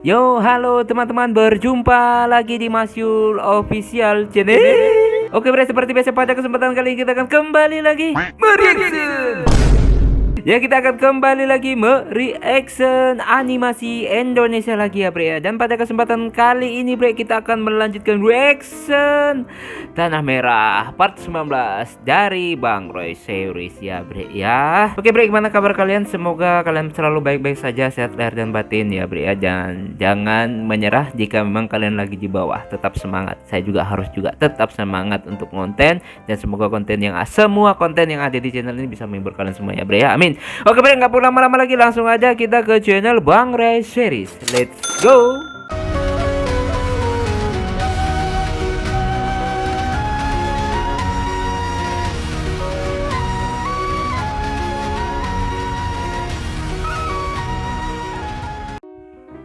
Yo, halo teman-teman, berjumpa lagi di Masyul Official Channel. Oke, bre, seperti biasa pada kesempatan kali ini kita akan kembali lagi mereaction. Ya, kita akan kembali lagi mereaction animasi Indonesia lagi ya, bre. Dan pada kesempatan kali ini, bre, kita akan melanjutkan reaction Tanah Merah part 19 dari Bang Roy series ya, bre ya. Oke, bre, gimana kabar kalian? Semoga kalian selalu baik-baik saja, sehat lahir dan batin ya, bre ya. Jangan menyerah jika memang kalian lagi di bawah. Tetap semangat. Saya juga harus juga tetap semangat untuk konten, dan semoga semua konten yang ada di channel ini bisa menghibur kalian semua ya, bre ya. Amin. Oke, bre, nggak perlu lama-lama lagi, langsung aja kita ke channel Bang Roy series. Let's go.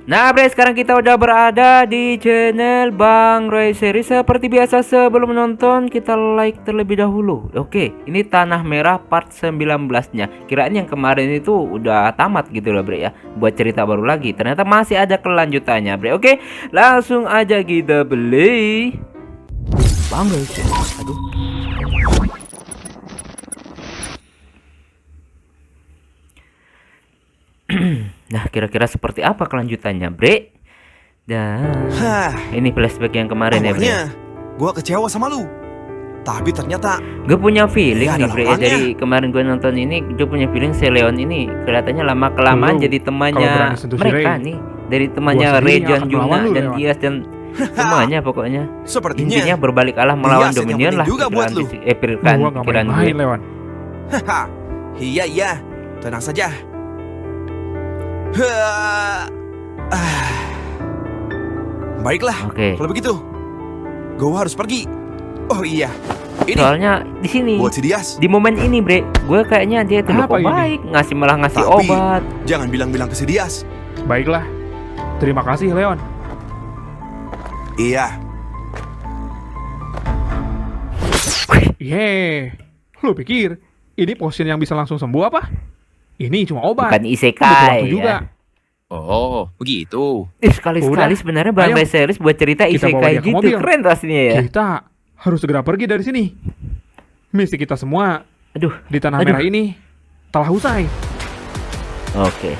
Nah, bre, sekarang kita udah berada di channel Bang Roy series. Seperti biasa, sebelum menonton kita like terlebih dahulu. Oke, ini Tanah Merah part 19-nya. Kirain yang kemarin itu udah tamat gitu loh, bre ya. Buat cerita baru lagi. Ternyata masih ada kelanjutannya, bre. Oke, langsung aja kita beli Bang Roy series. Aduh. Nah, kira-kira seperti apa kelanjutannya, bre? Dan ini flashback yang kemarin ya, bre. Gua kecewa sama lu. Tapi ternyata gue punya feeling ya, nih, bre, ya, dari kemarin gue nonton ini, gue punya feeling si Leon ini kelihatannya lama kelamaan jadi temannya mereka nih, dari temannya Rejon, Juna, dan Dias dan semuanya pokoknya. sepertinya Intinya berbalik arah melawan Dias yang Dominion lah. juga buat lu. Pikiran gue. Lewan. haha. Iya, tenang saja. Ah. Baiklah, Oke. kalau begitu gua harus pergi. Oh iya, ini Soalnya di sini, buat si Dias. di momen ini, bre, gue kayaknya dia itu Apa kok ini? baik, malah ngasih Tapi obat. jangan bilang-bilang ke si Dias. Baiklah. Terima kasih, Leon. Iya, Yeay. Lu pikir ini potion yang bisa langsung sembuh apa? Ini cuma obat. Bukan Butuh isekai waktu juga. ya. Oh, begitu. Sekali-sekali Udah, sebenarnya Bang ayo. Roy series buat cerita Kita bawa isekai dia ke gitu, mobil. keren pastinya ya. Kita harus segera pergi dari sini. Misi kita semua Aduh. di Tanah Aduh. Merah ini telah usai. Oke.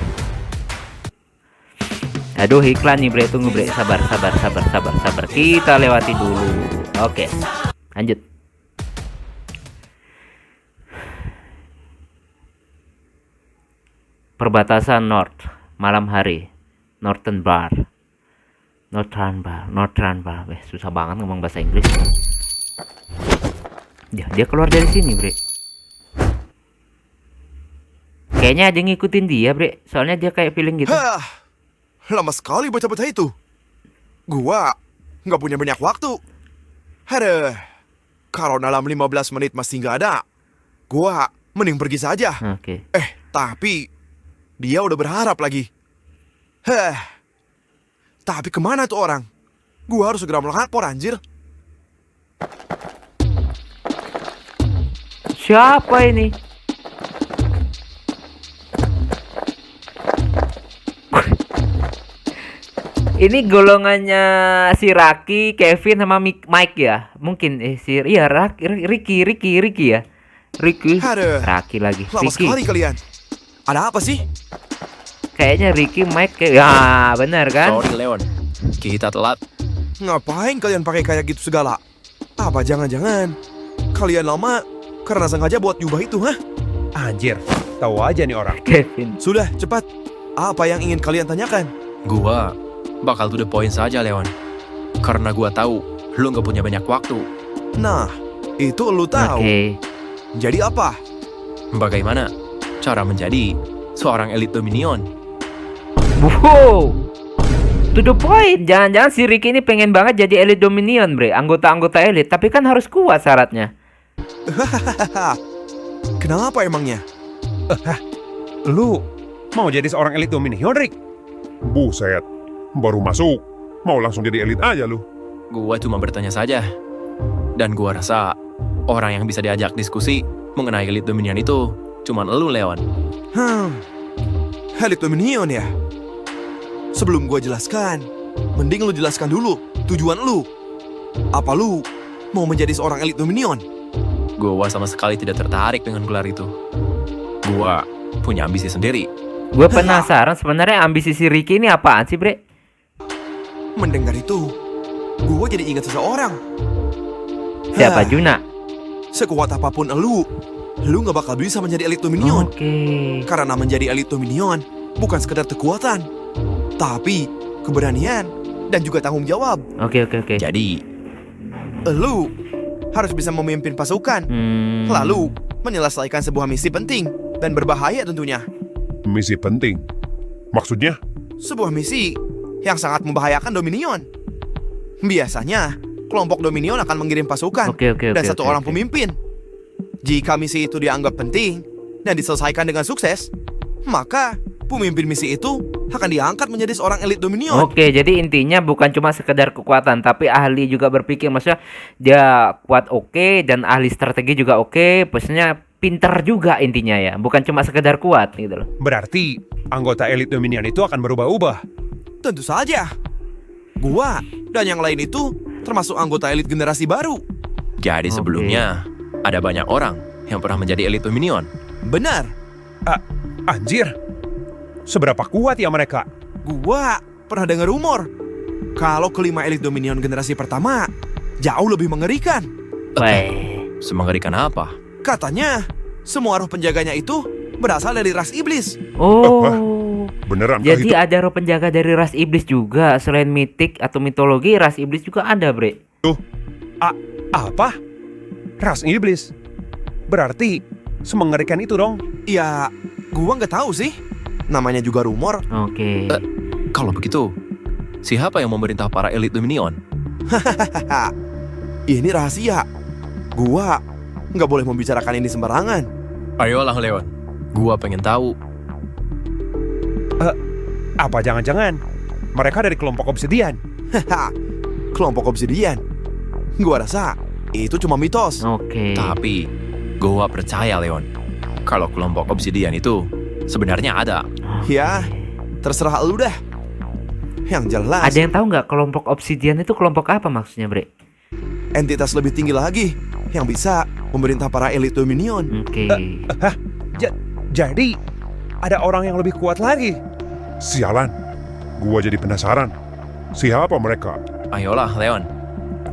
Aduh, iklan nih, bre. Tunggu, bre. Sabar. Kita lewati dulu. Oke. Lanjut. Perbatasan North, malam hari. Northern Bar. Weh, susah banget ngomong bahasa Inggris. Dia keluar dari sini, bre. Kayaknya ada yang ngikutin dia, bre. Soalnya dia kayak feeling gitu. lama sekali bocah-bocah itu. Gua nggak punya banyak waktu. Aduh, kalau dalam 15 menit masih nggak ada, gua mending pergi saja. Oke. Tapi dia udah berharap lagi. Tapi kemana tuh orang? Gua harus segera melapor, anjir. Siapa ini? Ini golongannya si Raki, Kevin sama Mike ya? Mungkin iya Ricky ya. Ricky. Aduh, Raki lagi. lama Ricky. sekali kalian. Ada apa sih? Kayaknya Ricky, Mike ya, benar kan? Sorry, Leon. Kita telat. Ngapain kalian pakai kayak gitu segala? Apa jangan-jangan kalian lama karena sengaja buat nyubah itu, hah? Anjir, tahu aja nih orang. Kevin. Sudah, cepat. Apa yang ingin kalian tanyakan? Gua bakal to the point saja, Leon. Karena gua tahu lu nggak punya banyak waktu. Nah, itu lu tahu. Oke. Jadi apa? Bagaimana cara menjadi seorang elit Dominion? Wow. To the point. Jangan-jangan si Ricky ini pengen banget jadi elit Dominion, bre. Anggota-anggota elit, tapi kan harus kuat syaratnya. Kenapa emangnya? Lu mau jadi seorang elit Dominion, Rick? Buset, baru masuk, mau langsung jadi elit aja lu. Gua cuma bertanya saja. Dan gua rasa orang yang bisa diajak diskusi mengenai elit Dominion itu cuman lu, Leon. Elit Dominion ya? Sebelum gua jelaskan, mending lu jelaskan dulu tujuan lu. Apa lu mau menjadi seorang elit Dominion? Gua sama sekali tidak tertarik dengan gelar itu. Gua punya ambisi sendiri. Gue penasaran sebenarnya ambisi si Ricky ini apaan sih, Bre? Mendengar itu, gua jadi ingat seseorang. Siapa Hah, Juna? Sekuat apapun lu gak bakal bisa menjadi elit Dominion. Oke. Karena menjadi elit Dominion bukan sekedar kekuatan, tapi keberanian dan juga tanggung jawab. Oke. Jadi, Lu harus bisa memimpin pasukan, lalu menyelesaikan sebuah misi penting dan berbahaya tentunya. Misi penting. Maksudnya? Sebuah misi yang sangat membahayakan Dominion. Biasanya, kelompok Dominion akan mengirim pasukan Oke. dan satu oke. orang pemimpin. Jika misi itu dianggap penting dan diselesaikan dengan sukses, maka pemimpin misi itu akan diangkat menjadi seorang elit Dominion. Oke, jadi intinya bukan cuma sekedar kekuatan, tapi ahli juga berpikir, maksudnya dia kuat oke, dan ahli strategi juga oke, maksudnya pinter juga intinya ya, bukan cuma sekedar kuat gitu loh. Berarti anggota elit Dominion itu akan berubah-ubah. Tentu saja. Gua dan yang lain itu termasuk anggota elit generasi baru. jadi Oke. sebelumnya ada banyak orang yang pernah menjadi elit Dominion. Benar. Anjir. Seberapa kuat ya mereka? Gua pernah dengar rumor kalau kelima elit Dominion generasi pertama jauh lebih mengerikan. Weh. Semengerikan apa? Katanya semua roh penjaganya itu berasal dari ras iblis. Oh. Beneran kah Jadi itu? ada roh penjaga dari ras iblis juga. Selain mitik atau mitologi, ras iblis juga ada, Bre. Apa? Ras iblis. Berarti semengerikan itu dong. Ya, gua nggak tahu sih. Namanya juga rumor. Oke. Kalau begitu, siapa yang memerintah para elit Dominion? Ini rahasia. Gua nggak boleh membicarakan ini sembarangan. Ayolah Leon, gua pengen tahu. Apa jangan-jangan mereka dari kelompok obsidian? Haha, kelompok obsidian. Gua rasa itu cuma mitos. Oke. Tapi, gua percaya Leon, kalau kelompok obsidian itu sebenarnya ada. Ya, terserah lu dah. Yang jelas, Ada yang tahu nggak kelompok obsidian itu kelompok apa maksudnya, Bre? entitas lebih tinggi lagi yang bisa memerintah para elit Dominion. Oke. Jadi ada orang yang lebih kuat lagi. Sialan. Gua jadi penasaran. Siapa mereka? Ayolah Leon,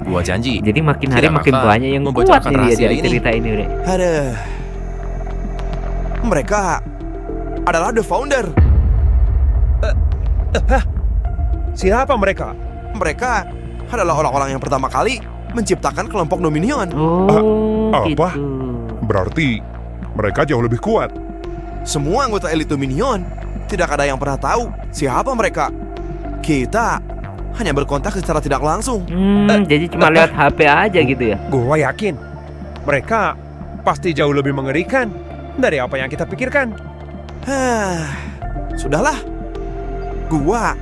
gua janji. Jadi makin hari Tidak makin akan banyak yang kuat membocorkan nih dia rahasia dari ini. cerita ini, Bre. Aduh. Mereka adalah The Founder. Siapa mereka? Mereka adalah orang-orang yang pertama kali menciptakan kelompok Dominion. Oh, apa? gitu. Berarti mereka jauh lebih kuat. Semua anggota elit Dominion tidak ada yang pernah tahu siapa mereka. Kita hanya berkontak secara tidak langsung. Jadi cuma lewat HP aja gitu ya. Gua yakin mereka pasti jauh lebih mengerikan dari apa yang kita pikirkan. Sudahlah. Gua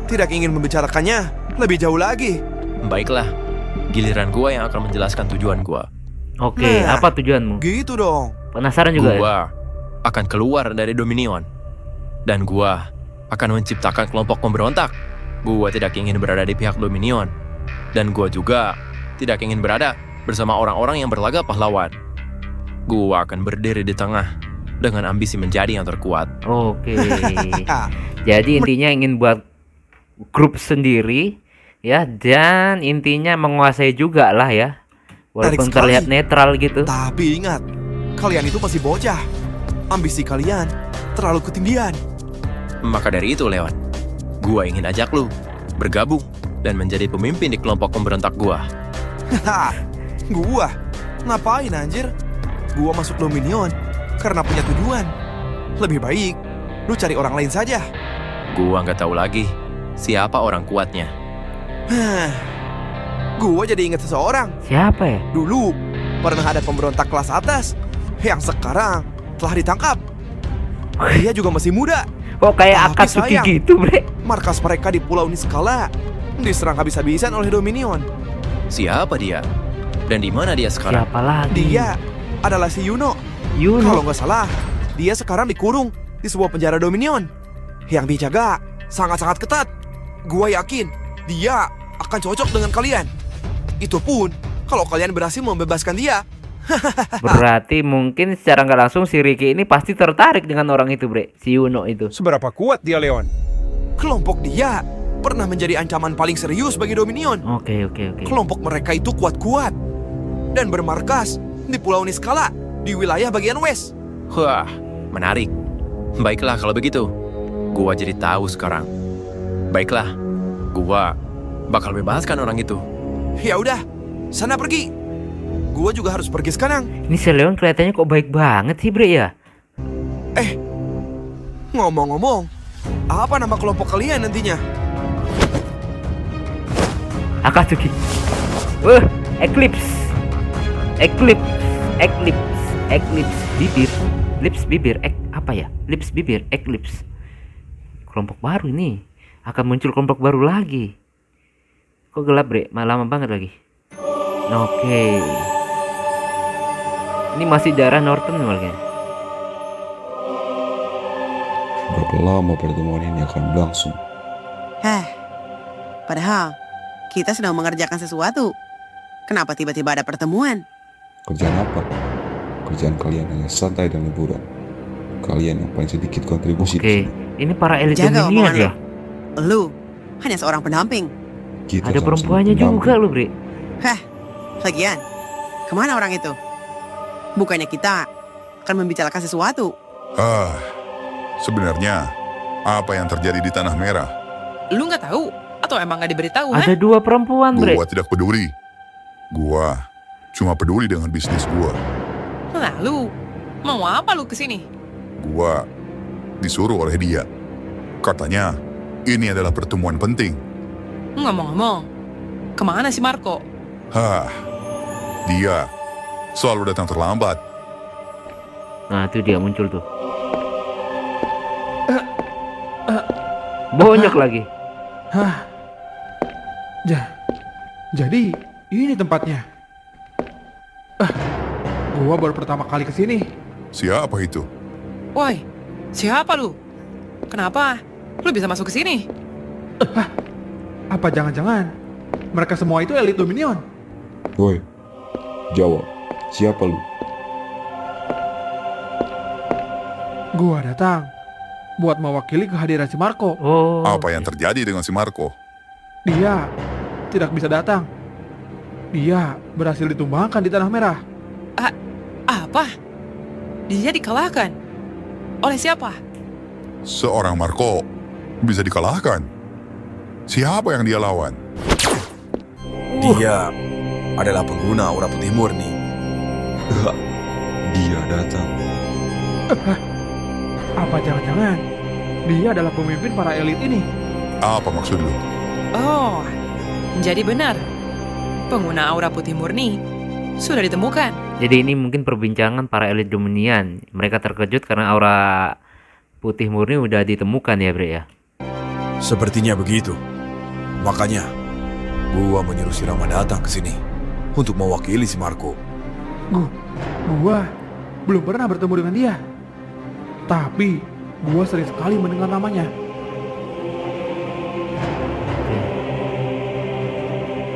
tidak ingin membicarakannya lebih jauh lagi. Baiklah, giliran gua yang akan menjelaskan tujuan gua. Oke, Nah. apa tujuanmu? Gitu dong. Penasaran juga ya? Gua akan keluar dari Dominion. Dan gua akan menciptakan kelompok pemberontak. Gua tidak ingin berada di pihak Dominion. Dan gua juga tidak ingin berada bersama orang-orang yang berlagak pahlawan. Gua akan berdiri di tengah dengan ambisi menjadi yang terkuat. Oke. Jadi intinya ingin buat grup sendiri ya, dan intinya menguasai juga lah ya. Walaupun Menarik sekali. terlihat netral gitu. Tapi ingat, kalian itu masih bocah. Ambisi kalian terlalu ketinggian. Maka dari itu, Leon, gua ingin ajak lu bergabung dan menjadi pemimpin di kelompok pemberontak gua. Haha, gua ngapain anjir? Gua masuk Dominion karena punya tujuan. Lebih baik lu cari orang lain saja. Gua nggak tahu lagi siapa orang kuatnya. Gua jadi ingat seseorang. Siapa ya? Dulu pernah ada pemberontak kelas atas yang sekarang telah ditangkap. Dia juga masih muda. Kok kayak Tapi Akatsuki sayang. gitu, Bre? Markas mereka di Pulau Niskala diserang habis-habisan oleh Dominion. Siapa dia? Dan di mana dia sekarang? Siapa lagi? Dia adalah si Yuno. Yuno. Kalau nggak salah, dia sekarang dikurung di sebuah penjara Dominion yang dijaga sangat-sangat ketat. Gua yakin dia akan cocok dengan kalian. Itu pun kalau kalian berhasil membebaskan dia. Berarti mungkin secara nggak langsung si Ricky ini pasti tertarik dengan orang itu, Bre. Si Yuno itu. Seberapa kuat dia, Leon? Kelompok dia pernah menjadi ancaman paling serius bagi Dominion. Oke. Kelompok mereka itu kuat-kuat dan bermarkas di Pulau Niskala di wilayah bagian West. Wah, menarik. Baiklah kalau begitu. Gua jadi tahu sekarang. Baiklah, gua bakal bebaskan orang itu. Ya udah, sana pergi. Gua juga harus pergi sekarang. Ini si Leon kelihatannya kok baik banget sih, Bre ya? Ngomong-ngomong, apa nama kelompok kalian nantinya? Akatsuki. Eclipse. Bibir. Apa ya? Lips bibir, Eclipse. Kelompok baru ini. Akan muncul kelompok baru lagi. Kok gelap, Bre? Lama banget lagi. Oke. Ini masih daerah Norton kayaknya. Berapa lama pertemuan ini akan berlangsung? Padahal kita sedang mengerjakan sesuatu. Kenapa tiba-tiba ada pertemuan? Kerjaan apa? Kerjaan kalian hanya santai dan liburan. Kalian yang paling sedikit kontribusi di Oke, sini. ini para elit Jaga Dominion omongan ya. Lu hanya seorang pendamping. Kita Ada sama-sama perempuannya pendamping. juga loh, Bre. Lagian, kemana orang itu? Bukannya kita akan membicarakan sesuatu. Sebenarnya apa yang terjadi di Tanah Merah? Lu nggak tahu? Atau emang nggak diberitahu, Ada dua perempuan, Bre. Gua tidak peduli. Gua cuma peduli dengan bisnis gua. Lalu, mau apa lu kesini? Gua disuruh oleh dia. Katanya, ini adalah pertemuan penting. Ngomong-ngomong, kemana si Marco? Dia selalu datang terlambat. Nah, itu dia muncul tuh. Bonyok lagi. Jadi ini tempatnya. Gua baru pertama kali kesini. Siapa itu? Woi, siapa lu? Kenapa? Lu bisa masuk ke sini? Apa jangan-jangan mereka semua itu elit Dominion? Woi, jawab. Siapa lu? Gua datang buat mewakili kehadiran si Marco. Oh. Apa yang terjadi dengan si Marco? Dia tidak bisa datang. Dia berhasil ditumbangkan di Tanah Merah. Apa? Dia dikalahkan? Oleh siapa? Seorang Marco bisa dikalahkan. Siapa yang dia lawan? Dia adalah pengguna aura putih murni. Dia datang. Apa jangan-jangan dia adalah pemimpin para elit ini? Apa maksud lu? Oh, jadi benar. Pengguna aura putih murni sudah ditemukan. Jadi ini mungkin perbincangan para elit Dominion. Mereka terkejut karena aura putih murni udah ditemukan ya, Bre ya. Sepertinya begitu. Makanya, gua menyuruh si Rama datang ke sini untuk mewakili si Marco. Gua belum pernah bertemu dengan dia. Tapi gua sering sekali mendengar namanya.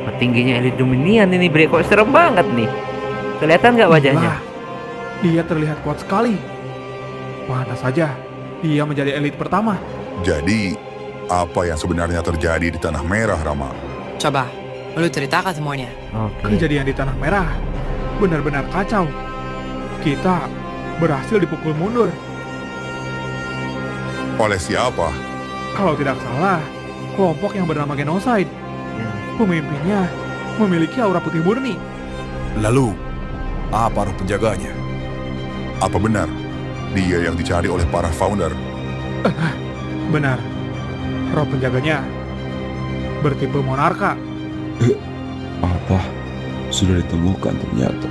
Petingginya elit Dominion ini, Bre. Kok serem banget nih. Kelihatan nggak wajahnya? Lah, dia terlihat kuat sekali. Pantas saja dia menjadi elit pertama. Jadi, apa yang sebenarnya terjadi di Tanah Merah, Rama? Coba, lu ceritakan semuanya. Oke. Kejadian di Tanah Merah benar-benar kacau. Kita berhasil dipukul mundur. Oleh siapa? Kalau tidak salah, kelompok yang bernama Genocide. Pemimpinnya memiliki aura putih murni. Lalu, apa roh penjaganya? Apa benar dia yang dicari oleh para founder? Benar, roh penjaganya bertipe monarka. Apa? Sudah ditemukan ternyata.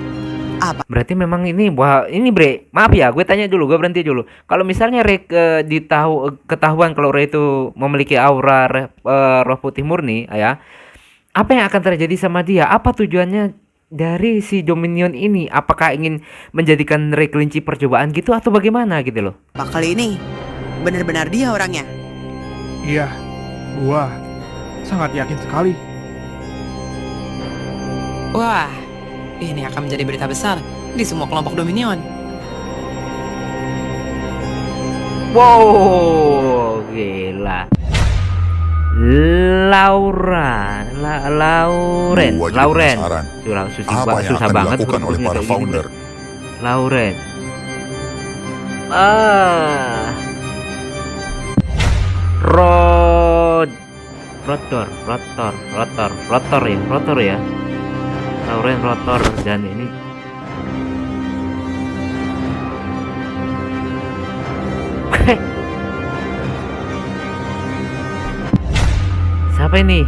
Berarti memang ini, wah ini Bre, maaf ya, gue tanya dulu, gue berhenti dulu. Kalau misalnya ketahuan kalau Ray itu memiliki aura roh putih murni, ya, apa yang akan terjadi sama dia? Apa tujuannya dari si Dominion ini? Apakah ingin menjadikan Ray kelinci percobaan gitu atau bagaimana gitu loh? Kali ini benar-benar dia orangnya. Iya, gua sangat yakin sekali. Wah, ini akan menjadi berita besar di semua kelompok Dominion. Wow, gila. Lauren. Gua jadi penasaran, apa yang Susah akan banget dilakukan oleh para kayak gini. founder. Lauren. Rotor ya. Lauren rotor dan ini. Siapa ini?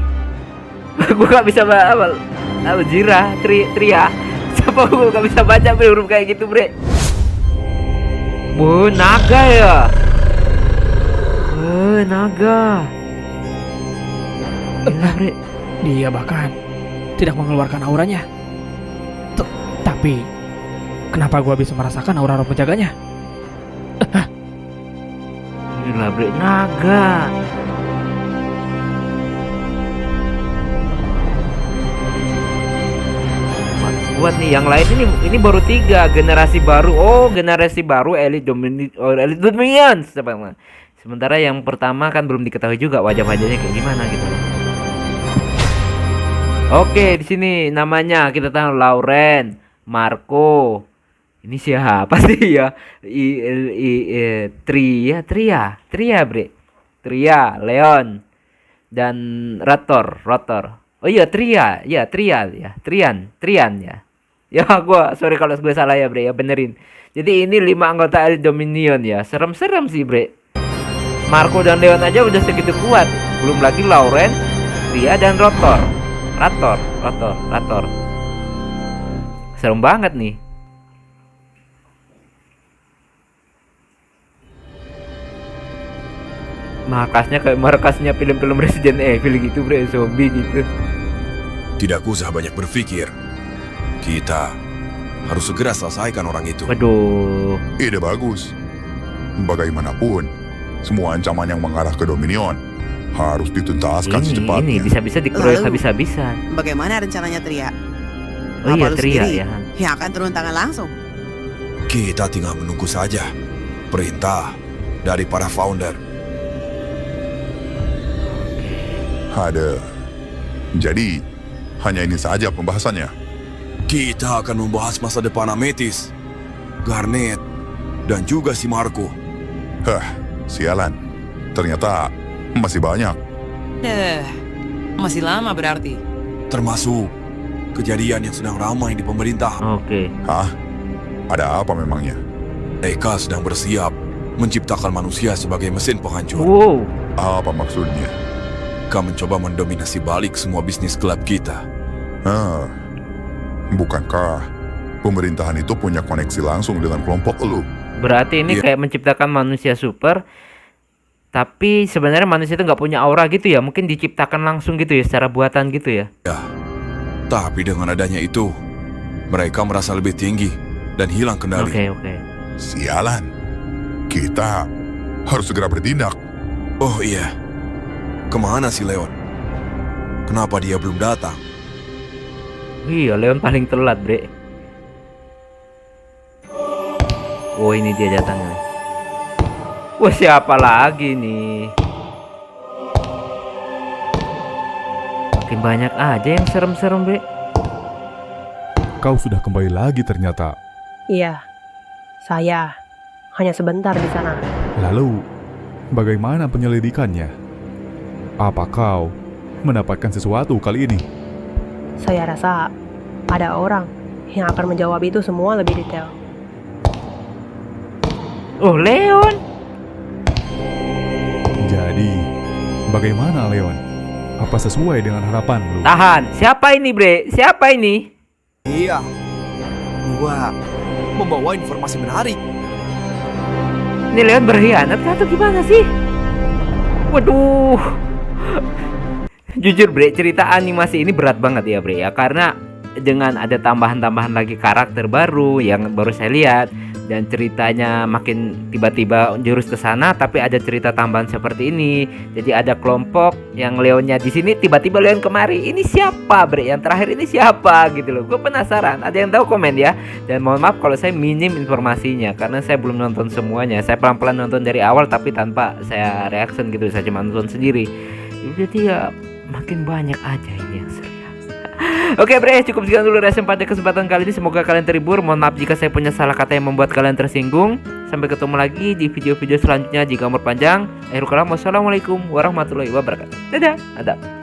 Gue gak bisa baca Tria. Siapa gue gak bisa baca huruf kayak gitu, bre. Naga ya. Naga. Gila, bre. Dia bahkan tidak mengeluarkan auranya. Tapi kenapa gua bisa merasakan aura roh penjaganya? Gila, bre. Naga. Buat nih yang lain ini baru 3 generasi baru. Generasi baru Elite Dominion. Sementara yang pertama kan belum diketahui juga wajah-wajahnya kayak gimana gitu. Oke, di sini namanya kita tahu Lauren, Marco. Ini siapa sih ya? Tria, bre. Tria, Leon dan Rotor. Oh iya, Trian ya. Ya, sorry kalau gue salah ya, bre, ya benerin. Jadi ini 5 anggota Elite Dominion ya. Serem-serem sih, bre. Marco dan Leon aja udah segitu kuat. Belum lagi Lauren, Tria dan Rotor. Serem banget nih. Markasnya kayak markasnya film-film Resident Evil gitu, bre, zombie gitu. Tidak usah banyak berpikir. Kita harus segera selesaikan orang itu. Waduh. Ide bagus. Bagaimanapun, semua ancaman yang mengarah ke Dominion harus dituntaskan Ini secepatnya. bisa-bisa dikeroyok Lalu, habis-habisan. Bagaimana rencananya Tria? Oh iya, Apa lu Tria sendiri ya. yang akan turun tangan langsung? Kita tinggal menunggu saja perintah dari para founder. Ada. Jadi, hanya ini saja pembahasannya. Kita akan membahas masa depan Amethyst, Garnet, dan juga si Marco. Sialan. Ternyata masih banyak. Masih lama berarti. Termasuk kejadian yang sedang ramai di pemerintah. Oke. Hah? Ada apa memangnya? Mereka sedang bersiap menciptakan manusia sebagai mesin penghancur. Wow. Apa maksudnya? Mereka mencoba mendominasi balik semua bisnis klub kita. Bukankah pemerintahan itu punya koneksi langsung dengan kelompok lu? Berarti ini kayak menciptakan manusia super. Tapi sebenarnya manusia itu nggak punya aura gitu ya. Mungkin diciptakan langsung gitu ya, secara buatan gitu ya. Ya, tapi dengan adanya itu, mereka merasa lebih tinggi dan hilang kendali. Oke. Sialan. Kita harus segera bertindak. Oh iya, kemana si Leon? Kenapa dia belum datang? Iya, Leon paling telat, bre. Oh, ini dia datangnya. Wah, siapa lagi nih? Makin banyak aja yang serem-serem, bre. Kau sudah kembali lagi ternyata. Iya, saya hanya sebentar di sana. Lalu, bagaimana penyelidikannya? Apa kau mendapatkan sesuatu kali ini? Saya rasa ada orang yang akan menjawab itu semua lebih detail. Oh, Leon. Jadi, bagaimana Leon? Apa sesuai dengan harapan lu? Tahan. Siapa ini, bre? Siapa ini? Iya, gua membawa informasi menarik. Ini Leon berkhianat atau gimana sih? Waduh. Jujur, bre, cerita animasi ini berat banget ya, bre, ya. Karena dengan ada tambahan-tambahan lagi karakter baru yang baru saya lihat, dan ceritanya makin tiba-tiba jurus ke sana, tapi ada cerita tambahan seperti ini. Jadi ada kelompok yang Leonnya di sini, tiba-tiba Leon kemari. Ini siapa, Bre? Yang terakhir ini siapa gitu loh. Gue penasaran. Ada yang tahu komen ya. Dan mohon maaf kalau saya minim informasinya karena saya belum nonton semuanya. Saya pelan-pelan nonton dari awal tapi tanpa saya reaction gitu. Saya cuma nonton sendiri. Jadi ya makin banyak aja ini yang seru. Oke Bre, cukup sekian dulu reaction pada kesempatan kali ini. Semoga kalian terhibur. Mohon maaf jika saya punya salah kata yang membuat kalian tersinggung. Sampai ketemu lagi di video-video selanjutnya. Jika umur panjang, akhirul kalam, wassalamualaikum warahmatullahi wabarakatuh. Dadah, adab.